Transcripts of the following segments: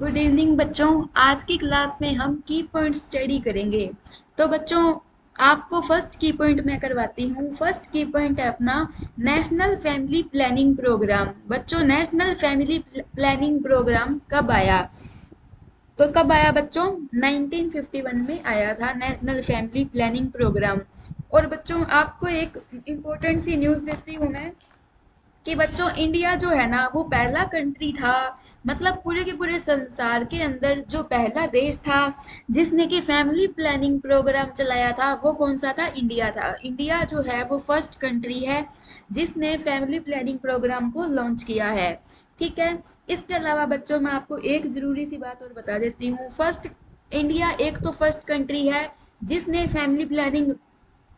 Good evening बच्चों। आज की क्लास में हम की पॉइंट स्टडी करेंगे। तो बच्चों, आपको फर्स्ट की पॉइंट मैं करवाती हूँ। फर्स्ट की पॉइंट है अपना नेशनल फैमिली प्लानिंग प्रोग्राम। बच्चों, नेशनल फैमिली प्लानिंग प्रोग्राम कब आया? तो कब आया बच्चों? 1951 में आया था नेशनल फैमिली प्लानिंग प्रोग्राम। और बच्चों, आपको एक इम्पोर्टेंट सी न्यूज़ देती हूँ मैं कि बच्चों, इंडिया जो है ना वो पहला कंट्री था, मतलब पूरे के पूरे संसार के अंदर जो पहला देश था जिसने कि फैमिली प्लानिंग प्रोग्राम चलाया था। वो कौन सा था? इंडिया था। इंडिया जो है वो फर्स्ट कंट्री है जिसने फैमिली प्लानिंग प्रोग्राम को लॉन्च किया है। ठीक है। इसके अलावा बच्चों, मैं आपको एक जरूरी सी बात और बता देती हूँ। इंडिया एक तो फर्स्ट कंट्री है जिसने फैमिली प्लानिंग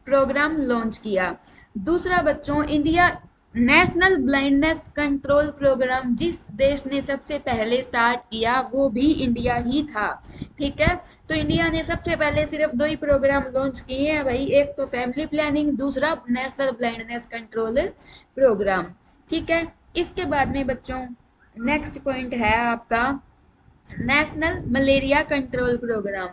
प्रोग्राम लॉन्च किया। दूसरा बच्चों, India national blindness control programme जिस देश ने सबसे पहले स्टार्ट किया वो भी इंडिया ही था। ठीक है। तो इंडिया ने सबसे पहले सिर्फ दो ही प्रोग्राम लॉन्च किए हैं भाई, एक तो फैमिली प्लानिंग, दूसरा नेशनल ब्लाइंडनेस कंट्रोल प्रोग्राम। ठीक है। इसके बाद में बच्चों, नेक्स्ट पॉइंट है आपका नेशनल मलेरिया कंट्रोल प्रोग्राम।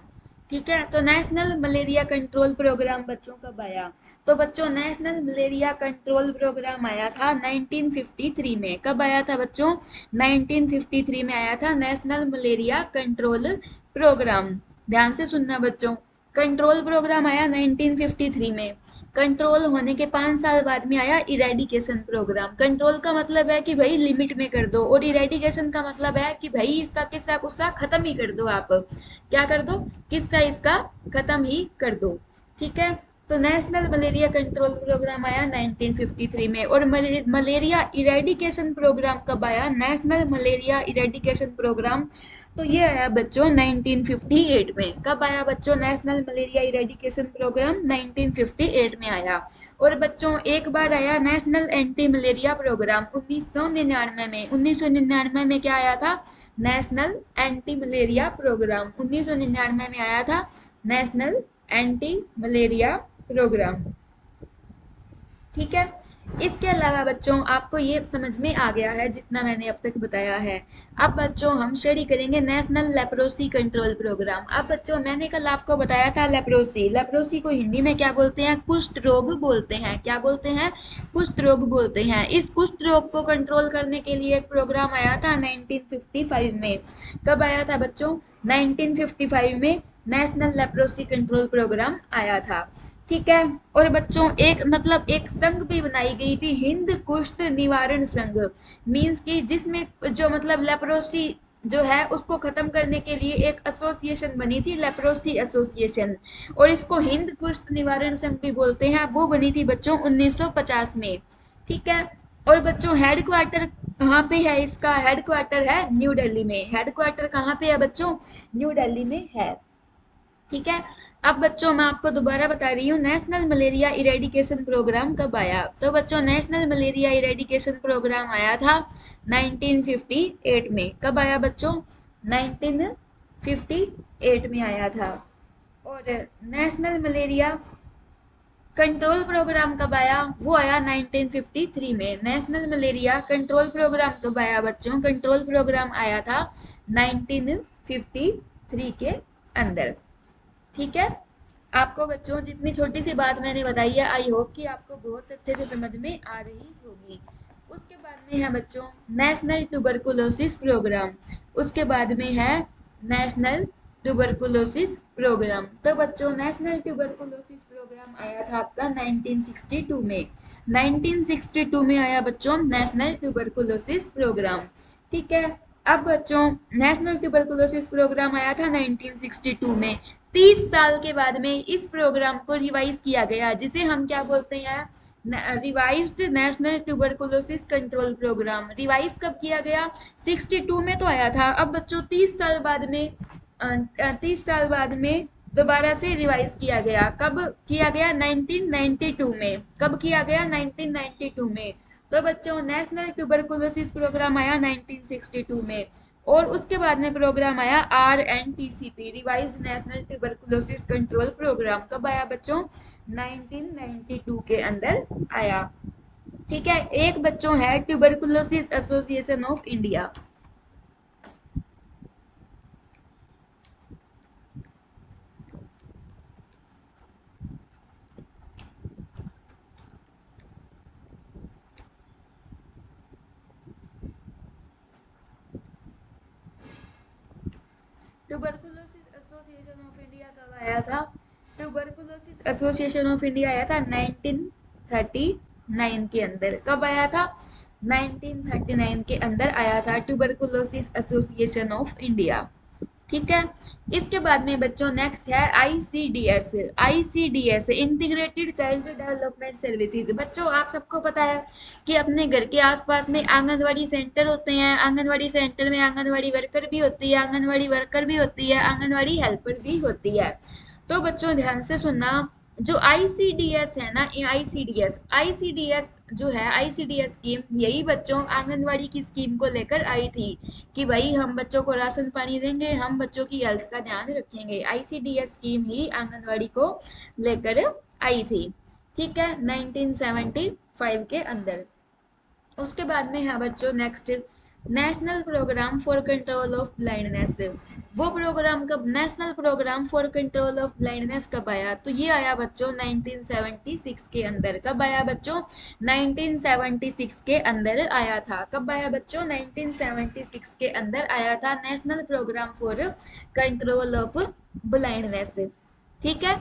ठीक है। तो नेशनल मलेरिया कंट्रोल प्रोग्राम बच्चों कब आया? तो बच्चों, नेशनल मलेरिया कंट्रोल प्रोग्राम आया था 1953 में। कब आया था बच्चों? 1953 में आया था नेशनल मलेरिया कंट्रोल प्रोग्राम। ध्यान से सुनना बच्चों, कंट्रोल प्रोग्राम आया 1953 में। कंट्रोल होने के 5 साल बाद में आया इरेडिकेशन प्रोग्राम। कंट्रोल का मतलब है कि भाई लिमिट में कर दो, और इरेडिकेशन का मतलब है कि भाई इसका किस्सा कुस्सा खत्म ही कर दो। आप क्या कर दो? किस्सा इसका खत्म ही कर दो। ठीक है। तो नेशनल मलेरिया कंट्रोल प्रोग्राम आया 1953 में। और मलेरिया इरेडिकेशन प्रोग्राम कब आया? नेशनल मलेरिया इरेडिकेशन प्रोग्राम तो ये आया बच्चों 1958 में। कब आया बच्चों नेशनल मलेरिया इरेडिकेशन प्रोग्राम? 1958 में आया। और बच्चों, एक बार आया नेशनल एंटी मलेरिया प्रोग्राम 1999 में। 1999 में क्या आया था? नेशनल एंटी मलेरिया प्रोग्राम 1999 में आया था। National anti malaria programme. ठीक है। इसके अलावा बच्चों, आपको ये समझ में आ गया है जितना मैंने अब तक बताया है। अब बच्चों, हम स्टडी करेंगे नेशनल लेप्रोसी कंट्रोल प्रोग्राम। अब बच्चों, मैंने कल आपको बताया था लेप्रोसी। लेप्रोसी को हिंदी में क्या बोलते हैं? कुष्ठ रोग बोलते हैं। क्या बोलते हैं? कुष्ठ रोग बोलते हैं। इस कुष्ठ रोग को कंट्रोल करने के लिए एक प्रोग्राम आया था 1955 में। कब आया था बच्चों? 1955 में नेशनल लेप्रोसी कंट्रोल प्रोग्राम आया था। ठीक है। और बच्चों, एक संघ भी बनाई गई थी, हिंद कुष्ठ निवारण संघ। मीन्स कि जिसमें जो मतलब लेप्रोसी जो है उसको खत्म करने के लिए एक एसोसिएशन बनी थी, लेप्रोसी एसोसिएशन। और इसको हिंद कुष्ठ निवारण संघ भी बोलते हैं। वो बनी थी बच्चों 1950 में। ठीक है। और बच्चों, हेडक्वार्टर कहाँ पे है? इसका हेडक्वार्टर है न्यू दिल्ली में। हेडक्वार्टर कहाँ पे है बच्चों? न्यू दिल्ली में है। ठीक है। अब बच्चों, मैं आपको दोबारा बता रही हूँ नेशनल मलेरिया इरेडिकेशन प्रोग्राम कब आया। तो बच्चों, नेशनल मलेरिया इरेडिकेशन प्रोग्राम आया था 1958 में। कब आया बच्चों? 1958 में आया था। और नेशनल मलेरिया कंट्रोल प्रोग्राम कब आया? वो आया 1953 में। नेशनल मलेरिया कंट्रोल प्रोग्राम कब आया बच्चों? कंट्रोल प्रोग्राम आया था 1953 के अंदर। ठीक है। आपको बच्चों, जितनी छोटी सी बात मैंने बताई है, आई होप कि आपको बहुत अच्छे से समझ में आ रही होगी। उसके बाद में है बच्चों नेशनल ट्यूबरकुलोसिस प्रोग्राम। उसके बाद में है नेशनल ट्यूबरकुलोसिस प्रोग्राम। तो बच्चों, नेशनल ट्यूबरकुलोसिस प्रोग्राम आया था आपका 1962 में। 1962 में आया बच्चों नेशनल ट्यूबरकुलोसिस प्रोग्राम। ठीक है। अब बच्चों, नेशनल ट्यूबरकुलोसिस प्रोग्राम आया था 1962 में। 30 साल के बाद में इस प्रोग्राम को रिवाइज किया गया, जिसे हम क्या बोलते हैं? Revised national tuberculosis control programme. Revise कब किया गया? 62 में तो आया था। अब बच्चों, 30 साल बाद में 30 साल बाद में दोबारा से रिवाइज किया गया। कब किया गया? 1992 में। कब किया गया? 1992 में। तो बच्चों, नेशनल ट्यूबरकुलोसिस प्रोग्राम आया 1962 में। और उसके बाद में प्रोग्राम आया RNTCP, revise national tuberculosis control programme. कब आया बच्चों? 1992 के अंदर आया। ठीक है। एक बच्चों है tuberculosis association of India. Tuberculosis association of India कब आया था? ट्यूबरकुलोसिस एसोसिएशन ऑफ इंडिया आया था 1939 के अंदर। कब आया था? 1939 के अंदर आया था ट्यूबरकुलोसिस एसोसिएशन ऑफ इंडिया। ठीक है। इसके बाद में बच्चों नेक्स्ट है ICDS. ICDS integrated child development services. बच्चों आप सबको पता है कि अपने घर के आसपास में आंगनवाड़ी सेंटर होते हैं। आंगनवाड़ी सेंटर में आंगनवाड़ी वर्कर भी होती है, आंगनवाड़ी वर्कर भी होती है, आंगनवाड़ी हेल्पर भी होती है। तो बच्चों ध्यान से सुनना, जो आईसीडीएस है ना, आईसीडीएस आईसीडीएस जो है, आईसीडीएस स्कीम यही बच्चों आंगनवाड़ी की स्कीम को लेकर आई थी कि भाई हम बच्चों को राशन पानी देंगे, हम बच्चों की हेल्थ का ध्यान रखेंगे। आईसीडीएस स्कीम ही आंगनवाड़ी को लेकर आई थी। ठीक है, 1975 के अंदर। उसके बाद में है बच्चों next national programme for control of blindness. वो प्रोग्राम कब, national programme for control of blindness कब आया? तो ये आया बच्चों 1976 के अंदर। कब आया बच्चों? 1976 के अंदर आया था। कब आया बच्चों? 1976 के अंदर आया था national programme for control of blindness. ठीक है,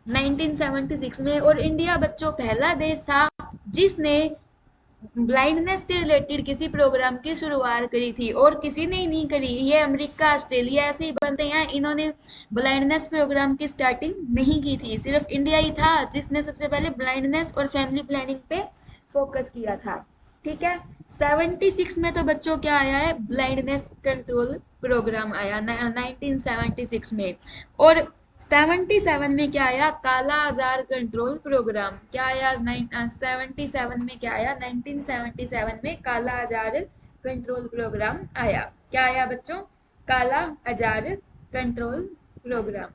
1976 में। और इंडिया बच्चों पहला देश था जिसने ब्लाइंडनेस से रिलेटेड किसी प्रोग्राम की शुरुआत करी थी, और किसी ने नहीं करी। ये अमेरिका ऑस्ट्रेलिया ऐसे ही बनते हैं, इन्होंने ब्लाइंडनेस प्रोग्राम की स्टार्टिंग नहीं की थी। सिर्फ इंडिया ही था जिसने सबसे पहले ब्लाइंडनेस और फैमिली प्लानिंग पे फोकस किया था। ठीक है, 76 में तो बच्चों क्या आया है? ब्लाइंडनेस कंट्रोल प्रोग्राम आया 1976 में। और 77 में क्या आया? काला आजार कंट्रोल प्रोग्राम। क्या आया 77 में? क्या आया 1977 में? काला आजार कंट्रोल प्रोग्राम आया। क्या आया बच्चों? काला आजार कंट्रोल प्रोग्राम।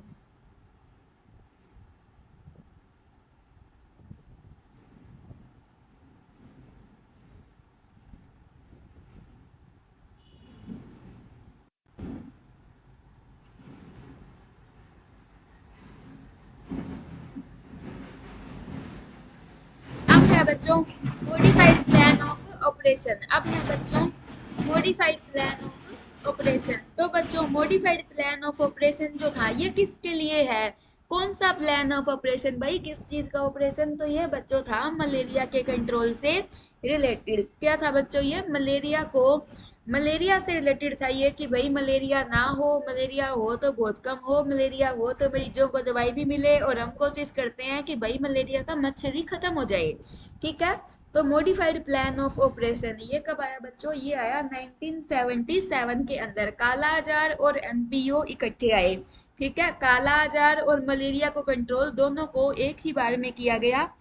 अब है बच्चों मॉडिफाइड प्लान ऑफ ऑपरेशन। अब है बच्चों मॉडिफाइड प्लान ऑफ ऑपरेशन। तो बच्चों मॉडिफाइड प्लान ऑफ ऑपरेशन जो था ये किसके लिए है? कौन सा प्लान ऑफ ऑपरेशन भाई? किस चीज का ऑपरेशन? तो ये बच्चों था मलेरिया के कंट्रोल से रिलेटेड। क्या था बच्चों? ये मलेरिया को, मलेरिया से रिलेटेड था ये कि भाई मलेरिया ना हो, मलेरिया हो तो बहुत कम हो, मलेरिया हो तो मरीजों को दवाई भी मिले, और हम कोशिश करते हैं कि भाई मलेरिया का मच्छर ही खत्म हो जाए। ठीक है, तो मॉडिफाइड प्लान ऑफ ऑपरेशन ये कब आया बच्चों? ये आया 1977 के अंदर। काला आजार और एमपीओ इकट्ठे आए। ठीक है, काला आजार और मलेरिया को कंट्रोल दोनों को एक ही बार में किया गया।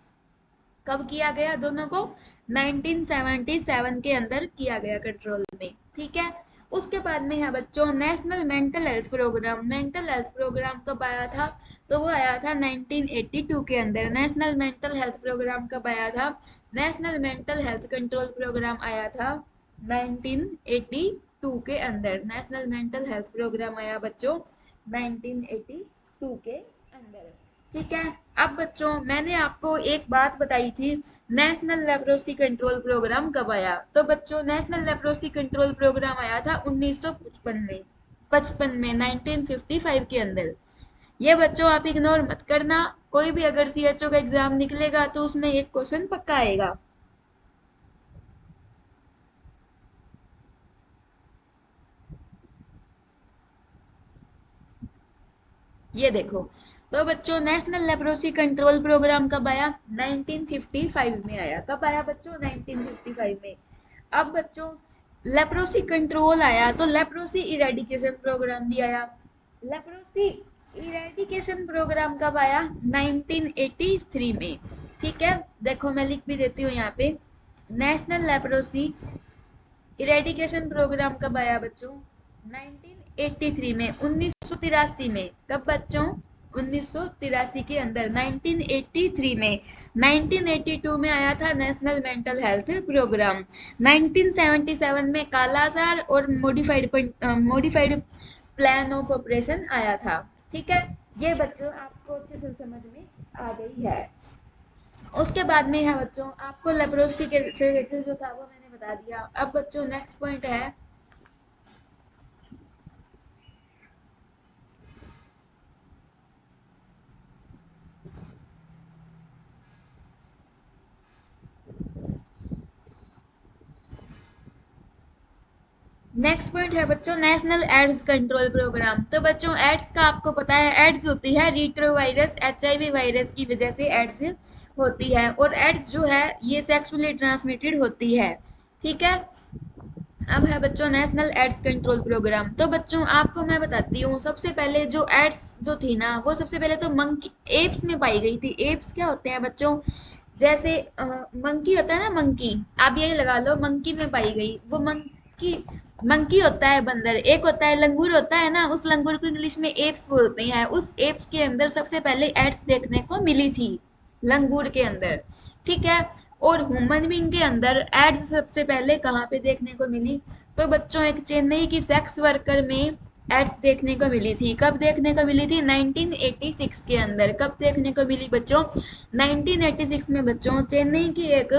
कब किया गया दोनों को? 1977 के अंदर किया गया कंट्रोल में। ठीक है, उसके बाद में है बच्चों national mental health programme. Mental health programme कब आया था? तो वो आया था 1982 के अंदर। नेशनल मेंटल हेल्थ प्रोग्राम कब आया था? National mental health control programme आया था 1982 के अंदर। नेशनल मेंटल हेल्थ प्रोग्राम आया बच्चों 1982 के अंदर। ठीक है, अब बच्चों मैंने आपको एक बात बताई थी, नेशनल लेप्रोसी कंट्रोल प्रोग्राम कब आया? तो बच्चों नेशनल लेप्रोसी कंट्रोल प्रोग्राम आया था 1955 में, 55 में 1955 के अंदर। ये बच्चों आप इग्नोर मत करना, कोई भी अगर सीएचओ का एग्जाम निकलेगा तो उसमें एक क्वेश्चन पक्का आएगा। ये देखो, तो बच्चों नेशनल लेप्रोसी कंट्रोल प्रोग्राम कब आया? 1955 में आया। कब आया बच्चों? 1955 में। अब बच्चों लेप्रोसी कंट्रोल आया तो लेप्रोसी इरेडिकेशन प्रोग्राम भी आया। लेप्रोसी इरेडिकेशन प्रोग्राम कब आया? 1983 में। ठीक है, देखो मैं लिख भी देती हूँ यहाँ पे, नेशनल लेप्रोसी इरेडिकेशन प्रोग्राम कब आया बच्चों? 1983 में, 1983 में। कब बच्चों? 1983 के अंदर, 1983 में। 1982 में आया था नेशनल मेंटल हेल्थ प्रोग्राम। 1977 में कालाजार और मॉडिफाइड प्लान ऑफ ऑपरेशन आया था। ठीक है, ये बच्चों आपको अच्छे से समझ में आ गई है। उसके बाद में है बच्चों आपको लेप्रोसी के से रिलेटेड जो था वो मैंने बता दिया। अब बच्चों नेक्स्ट पॉइंट है नेक्स्ट पॉइंट है बच्चों नेशनल एड्स कंट्रोल प्रोग्राम। तो बच्चों एड्स का आपको पता है, एड्स होती है रिट्रोवायरस एचआईवी वायरस की वजह से एड्स होती है, और एड्स जो है ये सेक्सुअली ट्रांसमिटेड होती है। ठीक है। अब है बच्चों नेशनल एड्स कंट्रोल प्रोग्राम। तो बच्चों आपको मैं बताती हूँ, सबसे पहले जो एड्स जो थी ना, वो सबसे पहले तो मंकी एप्स में पाई गई थी। एप्स क्या होते हैं बच्चों, जैसे मंकी होता है ना, मंकी, आप यही लगा लो मंकी में पाई गई। वो मंकी, मंकी होता है बंदर, एक होता है लंगूर होता है ना, उस लंगूर को इंग्लिश में एप्स बोलते हैं। उस एप्स के अंदर सबसे पहले एड्स देखने को मिली थी, लंगूर के अंदर। ठीक है। और ह्यूमन बीइंग के अंदर एड्स सबसे पहले कहाँ पे देखने को मिली, तो बच्चों एक चेन्नई की सेक्स वर्कर में एड्स देखने को मिली थी। कब देखने को मिली थी, 1986 के अंदर। कब देखने को मिली बच्चों, 1986 में बच्चों चेन्नई की एक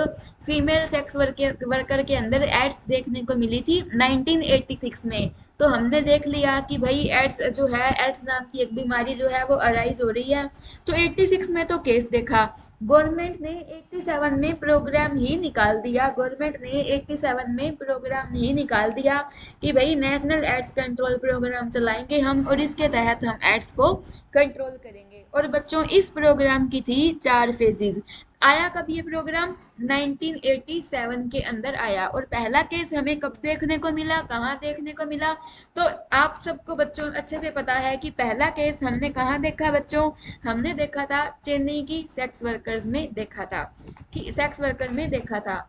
फीमेल सेक्स वर्कर के अंदर एड्स देखने को मिली थी 1986 में। तो हमने देख लिया कि भाई एड्स जो है, एड्स नाम की एक बीमारी जो है वो अराइज हो रही है। तो 86 में तो केस देखा, गवर्नमेंट ने 87 में प्रोग्राम ही निकाल दिया, गवर्नमेंट ने 87 में प्रोग्राम ही निकाल दिया कि भाई नेशनल एड्स कंट्रोल प्रोग्राम चलाएंगे हम, और इसके तहत हम एड्स को कंट्रोल करेंगे। और बच्चों इस प्रोग्राम की थी 4 फेजेज। आया कब ये प्रोग्राम, 1987 के अंदर आया। और पहला केस हमें कब देखने को मिला, कहाँ देखने को मिला, तो आप सबको बच्चों अच्छे से पता है कि पहला केस हमने कहाँ देखा बच्चों, हमने देखा था चेन्नई की सेक्स वर्कर्स में देखा था, कि सेक्स वर्कर में देखा था।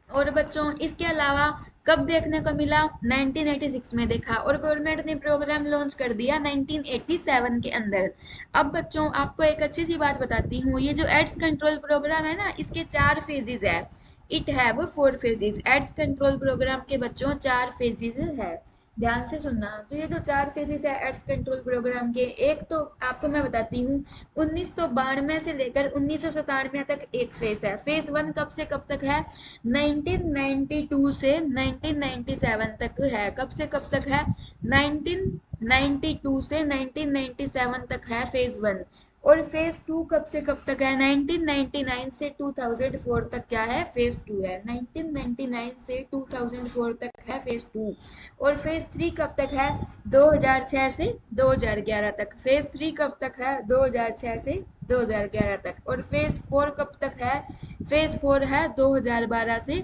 और बच्चों इसके अलावा कब देखने को मिला, 1986 में देखा, और गवर्नमेंट ने प्रोग्राम लॉन्च कर दिया 1987 के अंदर। अब बच्चों आपको एक अच्छी सी बात बताती हूँ, ये जो एड्स कंट्रोल प्रोग्राम है ना, इसके 4 फेजेज है। It have 4 phases. AIDS control programme के बच्चों 4 फेजेज है। ध्यान से सुनना। तो ये जो 4 फेजेज है एड्स कंट्रोल प्रोग्राम के, एक तो आपको मैं बताती हूँ, 1992 से लेकर 1997 तक एक फेज है। फेज 1 कब से कब तक है, 1992 से 1997 तक है। कब से कब तक है, 1992 से 1997 तक है फेज 1। और फेज 2 कब से कब तक है, 1999 से 2004 तक क्या है, फेज 2 है। 1999 से 2004 तक है फेज 2। और फेज 3 कब तक है, 2006 से 2011 तक। फेज 3 कब तक है, 2006 से 2011 तक। और फेज 4 कब तक है, फेज 4 है 2012 से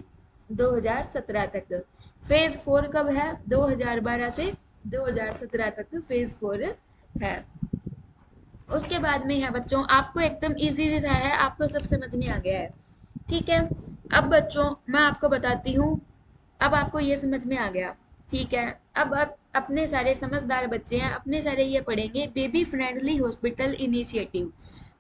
2017 तक। फेज 4 कब है, 2012 से 2017 तक फेज 4 है। उसके बाद में है बच्चों, आपको एकदम इजी सा है, आपको सब समझ में आ गया है। ठीक है। अब बच्चों मैं आपको बताती हूँ, अब आपको ये समझ में आ गया। ठीक है। अब अपने सारे समझदार बच्चे हैं, अपने सारे ये पढ़ेंगे बेबी फ्रेंडली हॉस्पिटल इनिशिएटिव।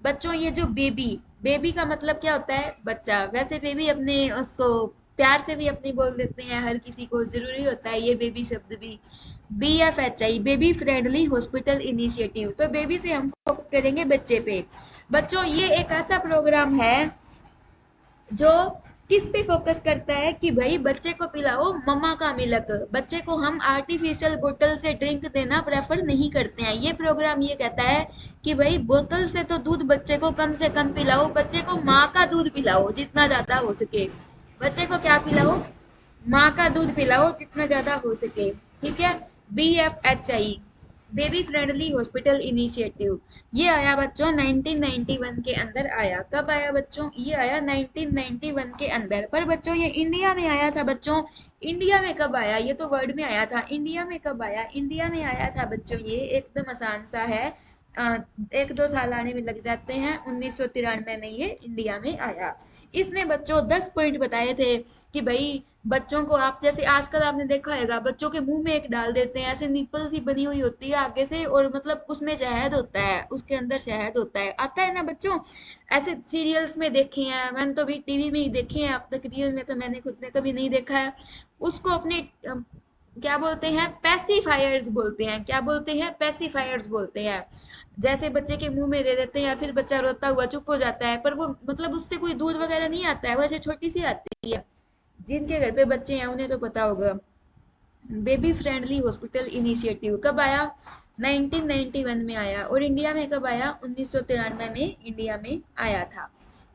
बच्चों ये जो बेबी, बेबी का मतलब क्या होता है, बच्चा। वैसे बेबी अपने उसको प्यार से भी अपनी बोल देते हैं, हर किसी को जरूरी होता है ये बेबी शब्द भी। BFHI, baby friendly hospital initiative. तो बेबी से हम फोकस करेंगे बच्चे पे। बच्चों ये एक ऐसा प्रोग्राम है जो किस पे फोकस करता है कि भाई बच्चे को पिलाओ मम्मा का मिल्क। बच्चे को हम आर्टिफिशियल बोतल से ड्रिंक देना प्रेफर नहीं करते हैं। ये प्रोग्राम ये कहता है कि भाई बोतल से तो दूध बच्चे को कम से कम पिलाओ, बच्चे को माँ का दूध पिलाओ जितना ज्यादा हो सके। बच्चे को क्या पिलाओ, माँ का दूध पिलाओ जितना ज्यादा हो सके। ठीक है। BFHI, baby friendly hospital initiative, ये आया बच्चों 1991 के अंदर आया। कब आया बच्चों, ये आया 1991 के अंदर। पर बच्चों ये इंडिया में आया था बच्चों, इंडिया में कब आया, ये तो वर्ड में आया था, इंडिया में कब आया, इंडिया में आया था बच्चों, ये एकदम आसान सा है। 1-2 साल आने में लग जाते हैं। 1993 में ये इंडिया में आया। इसने बच्चों 10 पॉइंट बताए थे कि भाई बच्चों को, आप जैसे आजकल आपने देखा होगा बच्चों के मुंह में एक डाल देते हैं, ऐसे निप्पल सी बनी हुई होती है आगे से, और मतलब उसमें शहद होता है, उसके अंदर शहद होता है, आता है ना बच्चों। ऐसे सीरियल्स में देखे हैं, मैंने तो भी टीवी में ही देखे हैं, अब तक रियल में तो मैंने खुद ने कभी नहीं देखा है। उसको अपने क्या बोलते हैं, पैसिफायर्स बोलते हैं। क्या बोलते हैं, पैसिफायर्स बोलते हैं। जैसे बच्चे के मुंह में दे देते हैं, या फिर बच्चा रोता हुआ चुप हो जाता है, पर वो मतलब उससे कोई दूध वगैरह नहीं आता है, वैसे छोटी सी आती है। जिनके घर पे बच्चे हैं उन्हें तो पता होगा। बेबी फ्रेंडली हॉस्पिटल इनिशिएटिव कब आया, 1991 में आया। और इंडिया में कब आया, 1993 में इंडिया में आया था।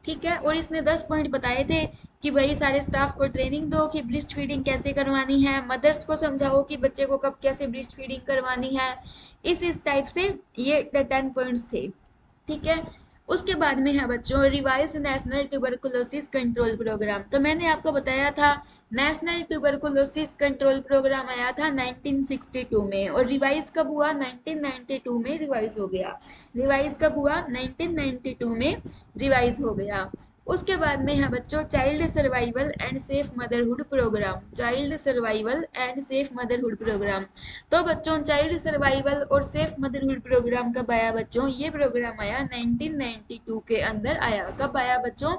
ठीक है। और इसने 10 पॉइंट बताए थे कि भाई सारे स्टाफ को ट्रेनिंग दो कि ब्रेस्ट फीडिंग कैसे करवानी है, मदर्स को समझाओ कि बच्चे को कब कैसे ब्रेस्ट फीडिंग करवानी है। इस टाइप से ये 10 पॉइंट्स थे। ठीक है। उसके बाद में है बच्चों revise national tuberculosis control programme. तो मैंने आपको बताया था नेशनल ट्यूबरकुलोसिस कंट्रोल प्रोग्राम आया था 1962 में, और रिवाइज कब हुआ? 1992 में रिवाइज हो गया। रिवाइज कब हुआ? 1992 में रिवाइज हो गया। उसके बाद में है बच्चों child survival and safe motherhood programme. Child survival and safe motherhood programme. तो बच्चों चाइल्ड सर्वाइवल और सेफ मदरहुड प्रोग्राम कब आया बच्चों? ये प्रोग्राम आया 1992 के अंदर आया। कब आया बच्चों?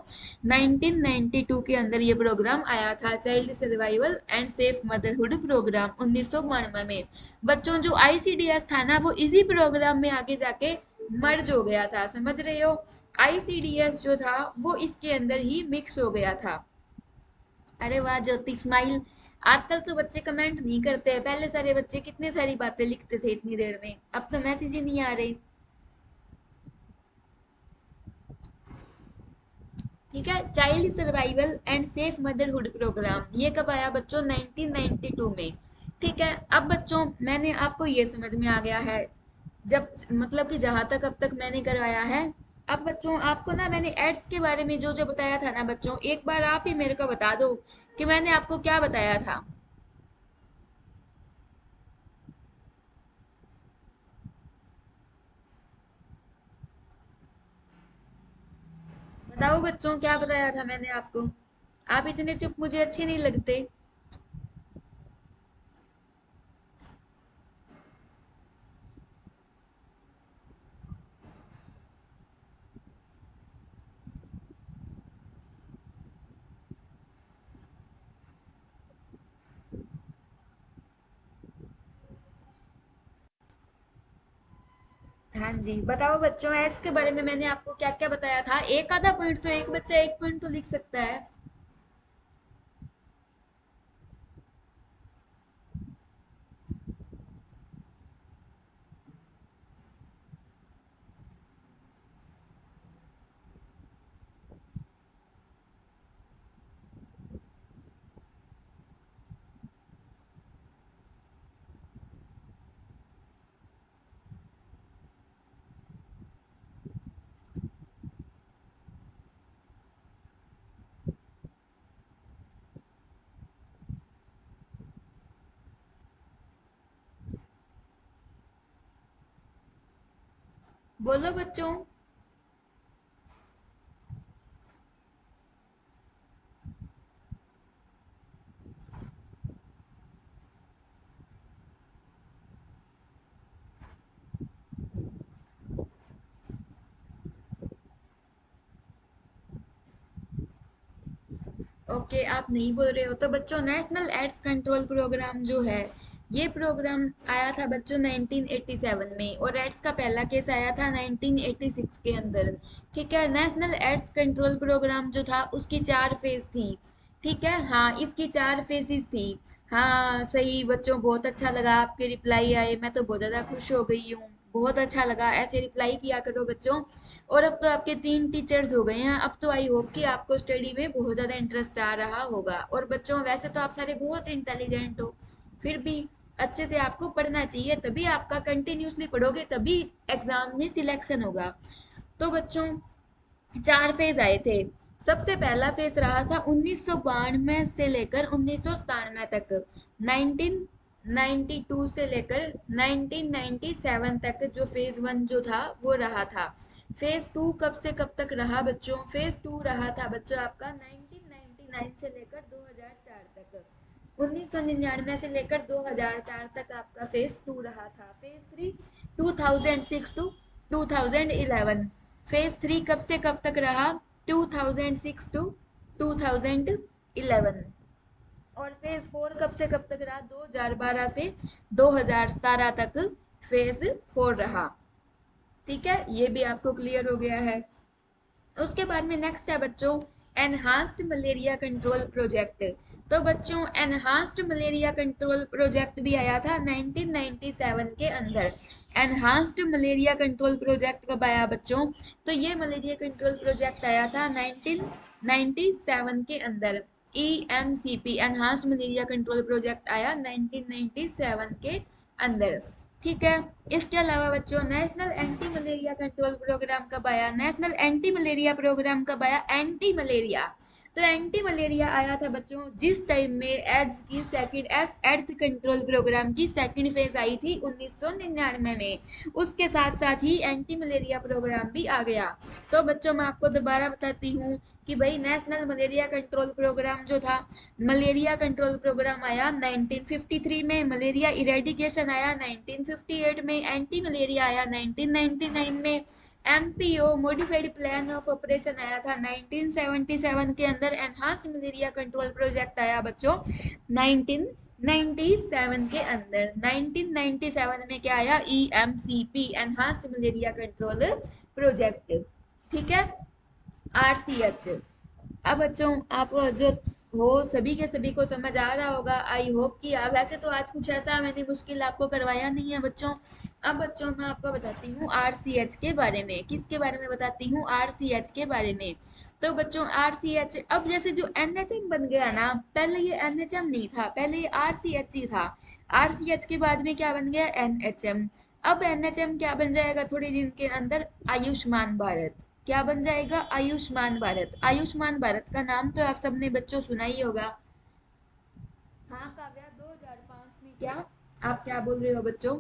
1992 के अंदर ये प्रोग्राम आया था, child survival and safe motherhood programme 1992 में। बच्चों जो आईसीडीएस था ना, वो इसी प्रोग्राम में आगे जाके मर्ज हो गया था, समझ रहे हो? आईसीडीएस जो था वो इसके अंदर ही मिक्स हो गया था। अरे वाह ज्योति स्माइल। आजकल तो बच्चे कमेंट नहीं करते हैं, पहले सारे बच्चे कितनी सारी बातें लिखते थे इतनी देर में, अब तो मैसेज ही नहीं आ रहे। ठीक है। Child survival and safe motherhood programme ये कब आया बच्चों? 1992 में। ठीक है। अब बच्चों मैंने आपको ये समझ में आ गया है, जब मतलब कि जहां तक अब तक मैंने करवाया है। अब बच्चों आपको ना मैंने एड्स के बारे में जो जो बताया था ना बच्चों, एक बार आप ही मेरे को बता दो कि मैंने आपको क्या बताया था। बताओ बच्चों क्या बताया था मैंने आपको? आप इतने चुप मुझे अच्छे नहीं लगते। हाँ जी बताओ बच्चों, एड्स के बारे में मैंने आपको क्या क्या बताया था? एक आधा पॉइंट तो एक बच्चा एक पॉइंट तो लिख सकता है। बोलो बच्चों। ओके आप नहीं बोल रहे हो तो बच्चों नेशनल एड्स कंट्रोल प्रोग्राम जो है, ये प्रोग्राम आया था बच्चों 1987 में, और एड्स का पहला केस आया था 1986 के अंदर। ठीक है। नेशनल एड्स कंट्रोल प्रोग्राम जो था उसकी 4 फेज थी। ठीक है। हाँ इसकी 4 फेजेस थी। हाँ सही बच्चों, बहुत अच्छा लगा आपके रिप्लाई आए, मैं तो बहुत ज़्यादा खुश हो गई हूँ। बहुत अच्छा लगा, ऐसे रिप्लाई किया करो बच्चों। और अब तो आपके 3 टीचर्स हो गए हैं, अब तो आई होप कि आपको स्टडी में बहुत ज़्यादा इंटरेस्ट आ रहा होगा। और बच्चों वैसे तो आप सारे बहुत इंटेलिजेंट हो, फिर भी अच्छे से आपको पढ़ना चाहिए, तभी आपका कंटिन्यूसली पढ़ोगे तभी एग्जाम में सिलेक्शन होगा। तो बच्चों 4 फेज आए थे। सबसे पहला फेज रहा था 1992 से लेकर 1997 तक। 1992 से लेकर 1997 तक जो फेज 1 जो था वो रहा था। फेज 2 कब से कब तक रहा बच्चों? फेज 2 रहा था बच्चों आपका 1999 से लेकर 2004 तक। 1999 से लेकर 2004 तक आपका फेज 2 रहा था। Phase 3 2006 to 2011। फेज 3 कब से कब तक रहा? 2006 टू 2011। और फेज 4 कब से कब तक रहा? 2012 से 2017 तक फेज 4 रहा। ठीक है, ये भी आपको क्लियर हो गया है। उसके बाद में नेक्स्ट है बच्चों एनहांस्ड मलेरिया कंट्रोल प्रोजेक्ट। तो बच्चों एनहांस्ड मलेरिया कंट्रोल प्रोजेक्ट भी आया था 1997 के अंदर। एनहांस्ड मलेरिया कंट्रोल प्रोजेक्ट कब आया बच्चों? तो ये मलेरिया कंट्रोल प्रोजेक्ट आया था 1997 के अंदर। EMCP enhanced malaria control project आया 1997 के अंदर। ठीक है। इसके अलावा बच्चों national anti malaria control programme कब आया? नेशनल एंटी मलेरिया प्रोग्राम कब आया? एंटी मलेरिया, तो एंटी मलेरिया आया था बच्चों जिस टाइम में एड्स की सेकंड एड्स कंट्रोल प्रोग्राम की सेकंड फेज आई थी 1999 में। उसके साथ साथ ही एंटी मलेरिया प्रोग्राम भी आ गया। तो बच्चों मैं आपको दोबारा बताती हूँ कि भाई नेशनल मलेरिया कंट्रोल प्रोग्राम जो था, मलेरिया कंट्रोल प्रोग्राम आया 1953 में, मलेरिया इरेडिकेशन आया 1958 में, एंटी मलेरिया आया 1999 में, MPO modified plan of operation आया था 1977 के अंदर, एनहांस्ड मलेरिया कंट्रोल प्रोजेक्ट आया बच्चों 1997 के अंदर। 1997 में क्या आया? EMCP enhanced malaria control project. ठीक है। RCH। अब बच्चों आप जो हो सभी के सभी को समझ आ रहा होगा, आई होप कि आप, वैसे तो आज कुछ ऐसा मैंने मुश्किल आपको करवाया नहीं है बच्चों। अब बच्चों मैं आपको बताती हूँ RCH के बारे में। किसके बारे में बताती हूँ? RCH के बारे में। तो बच्चों RCH, अब जैसे जो NHM बन गया ना, पहले ये NHM नहीं था, पहले ये RCH ही था। RCH के बाद में क्या बन गया? NHM। अब NHM क्या बन जाएगा थोड़े दिन के अंदर? आयुष्मान भारत। क्या बन जाएगा? आयुष्मान भारत। आयुष्मान भारत का नाम तो आप सबने बच्चों सुना ही होगा। हाँ काव्या, 2005 में क्या, आप क्या बोल रहे हो बच्चों?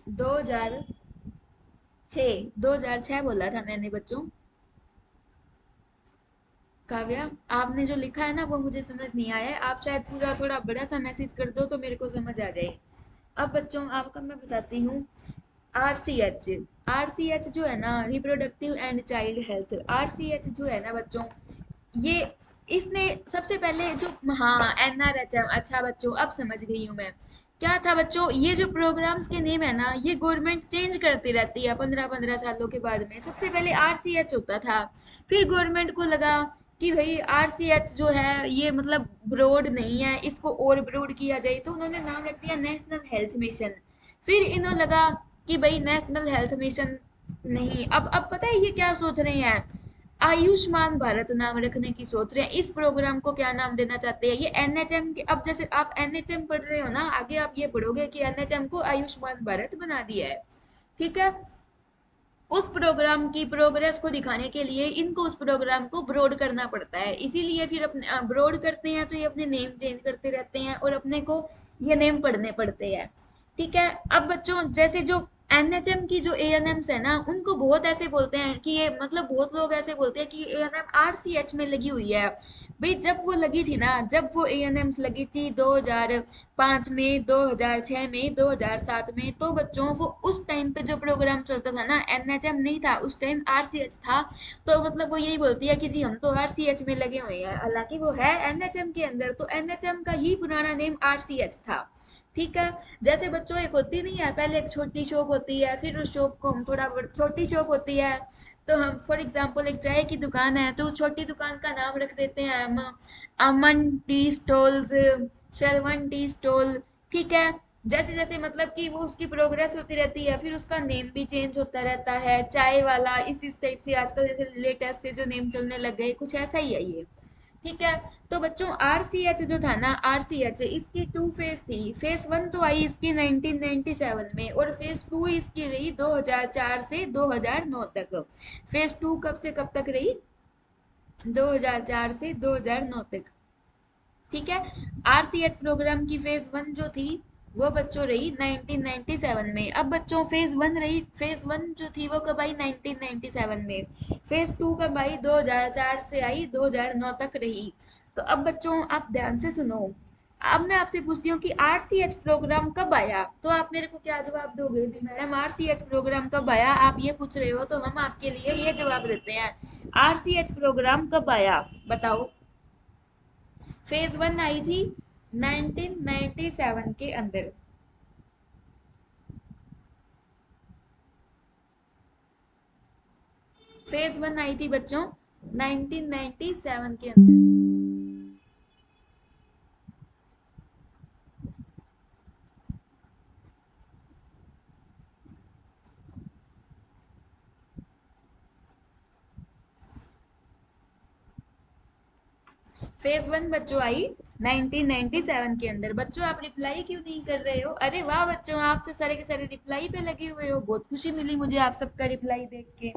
2006, 2006 बोला था मैंने बच्चों। काव्या, आपने जो लिखा है ना वो मुझे समझ नहीं आया है, आप शायद पूरा थोड़ा बड़ा सा मैसेज कर दो तो मेरे को समझ आ जाए। अब बच्चों आपको मैं बताती हूँ RCH। RCH जो है ना, reproductive and child health, RCH जो है ना बच्चों, ये इसने सबसे पहले जो, हाँ NRHM, अच्छा बच्चों अब समझ गई हूँ मैं। क्या था बच्चों, ये जो प्रोग्राम्स के नेम है ना, ये गवर्नमेंट चेंज करती रहती है 15-15 सालों के बाद में। सबसे पहले RCH होता था, फिर गवर्नमेंट को लगा कि भाई RCH जो है ये मतलब ब्रॉड नहीं है, इसको और ब्रॉड किया जाए, तो उन्होंने नाम रख दिया नेशनल हेल्थ मिशन। फिर इन्हों लगा कि भाई नेशनल हेल्थ मिशन नहीं, अब पता है ये क्या सोच रहे हैं? आयुष्मान भारत नाम रखने की सोच रहे हैं। इस प्रोग्राम को क्या नाम देना चाहते हैं? ये NHM के, अब जैसे आप NHM पढ़ रहे हो ना, आगे आप ये पढ़ोगे कि NHM को आयुष्मान भारत बना दिया है। ठीक है। उस प्रोग्राम की प्रोग्रेस को दिखाने के लिए इनको उस प्रोग्राम को ब्रॉड करना पड़ता है, इसीलिए फिर अपने ब्रॉड करते हैं तो ये अपने नेम चेंज करते रहते हैं और अपने को ये नेम पढ़ने पड़ते हैं। ठीक है। अब बच्चों जैसे जो NHM की जो ANMs है ना, उनको बहुत ऐसे बोलते हैं कि ये, मतलब बहुत लोग ऐसे बोलते हैं कि ANM RCH में लगी हुई है। भाई जब वो लगी थी ना, जब वो ANMs लगी थी 2005 में, 2006 में, 2007 में, तो बच्चों वो उस टाइम पे जो प्रोग्राम चलता था ना, NHM नहीं था उस टाइम, RCH था। तो मतलब वो यही बोलती है कि जी हम तो RCH में लगे हुए हैं, हालांकि वो है NHM के अंदर, तो NHM का ही पुराना नेम RCH था। ठीक है। जैसे बच्चों एक होती नहीं है, पहले एक छोटी शॉप होती है, फिर उस शॉप को हम थोड़ा छोटी शॉप होती है, तो हम फॉर एग्जांपल एक चाय की दुकान है तो उस छोटी दुकान का नाम रख देते हैं हम अमन टी स्टॉल्स, श्रवण टी स्टॉल। ठीक है। जैसे जैसे मतलब कि वो उसकी प्रोग्रेस होती रहती है, फिर उसका नेम भी चेंज होता रहता है, चाय वाला इस टाइप से आजकल जैसे लेटेस्ट से जो नेम चलने लग गए, कुछ ऐसा ही है ये। ठीक है। तो बच्चों RCH जो था ना, RCH इसकी टू फेज थी। फेज वन तो आई इसकी 1997 में, और फेज टू इसकी रही 2004 से 2009 तक। फेज टू कब से कब तक रही? 2004 से 2009 तक। ठीक है। RCH प्रोग्राम की फेज वन जो थी वो बच्चों रही 1997 में। अब बच्चों फेज वन रही, फेज वन जो थी वो कब आई? 1997 में। फेज टू कब आई? 2004 से आई, 2009 तक रही। तो अब बच्चों आप ध्यान से सुनो, अब मैं आपसे पूछती हूँ कि RCH प्रोग्राम कब आया, तो आप मेरे को क्या जवाब दोगे? भी मैडम RCH प्रोग्राम कब आया, आप ये पूछ रहे हो, तो हम आपके लिए ये जवाब देते हैं। RCH प्रोग्राम कब आया बताओ? फेज वन आई थी 1997 के अंदर। फेज वन आई थी बच्चों 1997 के अंदर। फेज वन बच्चों आई 1997 के अंदर। बच्चों आप रिप्लाई क्यों नहीं कर रहे हो? अरे वाह बच्चों, आप तो सारे के सारे रिप्लाई पे लगे हुए हो। बहुत खुशी मिली मुझे आप सबका रिप्लाई देख के।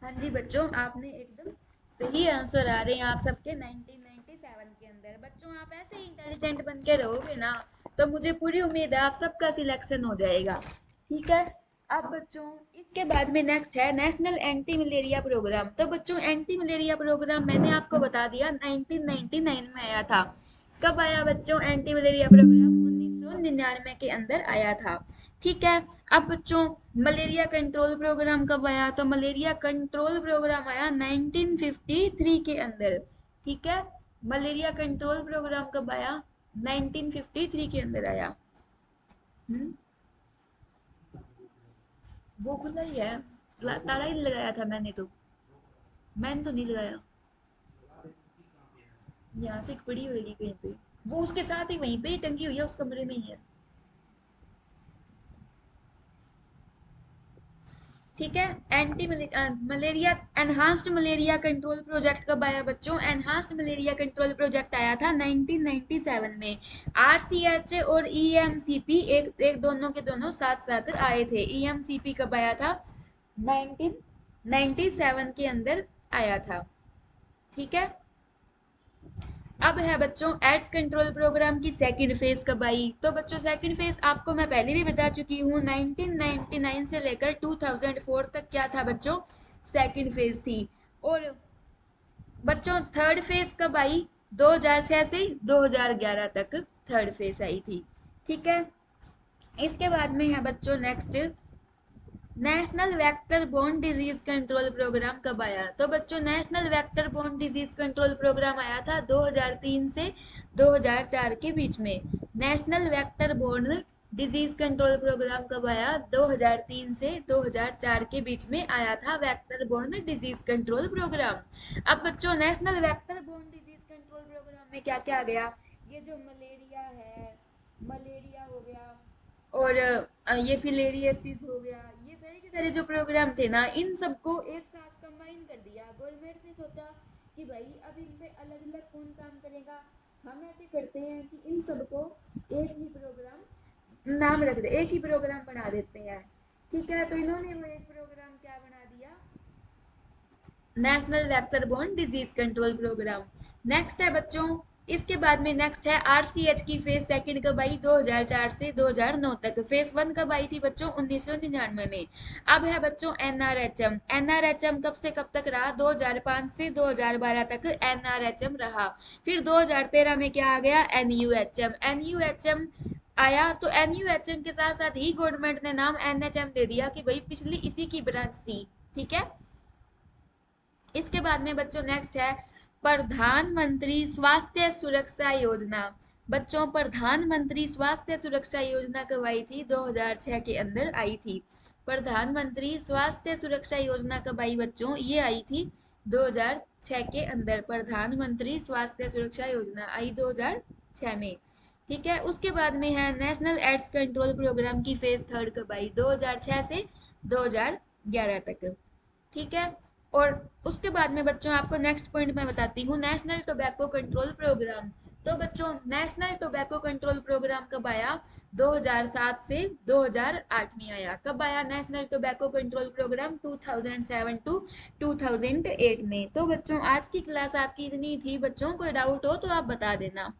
हाँ जी बच्चों, आपने एकदम सही आंसर आ रहे हैं आप सबके 1997 के अंदर। बच्चों आप ऐसे ही इंटेलिजेंट बन के रहोगे ना, तो मुझे पूरी उम्मीद है आप सबका सिलेक्शन हो जाएगा। ठीक है। अब बच्चों इसके बाद में नेक्स्ट है नेशनल एंटी मलेरिया प्रोग्राम। तो बच्चों एंटी मलेरिया प्रोग्राम मैंने आपको बता दिया 1999 में आया था। कब आया बच्चों एंटी मलेरिया प्रोग्राम? 1999 के अंदर आया था। ठीक है। अब बच्चों मलेरिया कंट्रोल प्रोग्राम कब आया? तो मलेरिया कंट्रोल प्रोग्राम आया 1953 के अंदर। ठीक है। मलेरिया कंट्रोल प्रोग्राम कब आया? 1953 के अंदर आया। हम्म। वो खुला ही है। ताला ही नहीं लगाया था मैंने तो नहीं लगाया। यहाँ से पड़ी होगी कहीं पे। वो उसके साथ ही वहीं पे ही टंगी हुई है, उस कमरे में ही है। ठीक है। Anti malaria enhanced malaria control project कब आया बच्चों? एनहांस्ड मलेरिया कंट्रोल प्रोजेक्ट आया था 1997 में। आरसीएच और ईएमसीपी एक एक दोनों के दोनों साथ साथ आए थे। ईएमसीपी कब आया था? 1997 के अंदर आया था। ठीक है। अब है बच्चों एड्स कंट्रोल प्रोग्राम की सेकंड फेज कब आई? तो बच्चों सेकंड फेज आपको मैं पहले भी बता चुकी हूँ। 1999 से लेकर 2004 तक क्या था बच्चों? सेकंड फेज थी। और बच्चों थर्ड फेज कब आई? 2006 से 2011 तक थर्ड फेज आई थी। ठीक है। इसके बाद में है बच्चों next national vector borne disease control programme कब आया? तो बच्चों national vector borne disease control programme आया था 2003 से 2004 के बीच में। National vector borne disease control programme कब आया? 2003 से 2004 के बीच में आया था vector borne disease control programme. अब बच्चों national vector borne disease control programme में क्या क्या आ गया? ये जो मलेरिया है, मलेरिया हो गया, और ये फिलेरियसिस हो गया, ये सारे के सारे जो प्रोग्राम थे ना, इन सबको एक साथ कंबाइन कर दिया। गवर्नमेंट ने सोचा कि भाई अब इन पे अलग अलग कौन काम करेगा, हम ऐसे करते हैं कि इन सबको एक ही प्रोग्राम नाम रख दे, एक ही प्रोग्राम बना देते हैं। ठीक है। तो इन्होंने वो एक प्रोग्राम क्या बना दिया? National vector borne disease control programme. Next है बच्चों इसके बाद में नेक्स्ट है आरसीएच की फेज सेकंड कब आई? 2004 से 2009 तक। फेज वन कब आई थी बच्चों? 1999 में। अब है बच्चों एनआरएचएम। एनआरएचएम कब से कब तक रहा? 2005 से 2012 तक एनआरएचएम रहा। फिर 2013 में क्या आ गया? एनयूएचएम। एनयूएचएम आया तो एनयूएचएम के साथ साथ ही गवर्नमेंट ने नाम एनएचएम दे दिया कि भाई पिछली इसी की ब्रांच थी। ठीक है। इसके बाद में बच्चों नेक्स्ट है प्रधानमंत्री स्वास्थ्य सुरक्षा योजना। बच्चों प्रधानमंत्री स्वास्थ्य सुरक्षा योजना कब आई थी? 2006 के अंदर आई थी। प्रधानमंत्री स्वास्थ्य सुरक्षा योजना कब आई बच्चों? ये आई थी 2006 के अंदर। प्रधानमंत्री स्वास्थ्य सुरक्षा योजना आई 2006 में। ठीक है। उसके बाद में है नेशनल एड्स कंट्रोल प्रोग्राम की फेज थर्ड कब आई? 2006 से 2011 तक। ठीक है। और उसके बाद में बच्चों आपको नेक्स्ट पॉइंट मैं बताती हूँ नेशनल टोबैको कंट्रोल प्रोग्राम। तो बच्चों नेशनल टोबैको कंट्रोल प्रोग्राम कब आया? 2007 से 2008 में आया। कब आया national tobacco control programme? 2007 to 2008 में। तो बच्चों आज की क्लास आपकी इतनी थी। बच्चों कोई डाउट हो तो आप बता देना।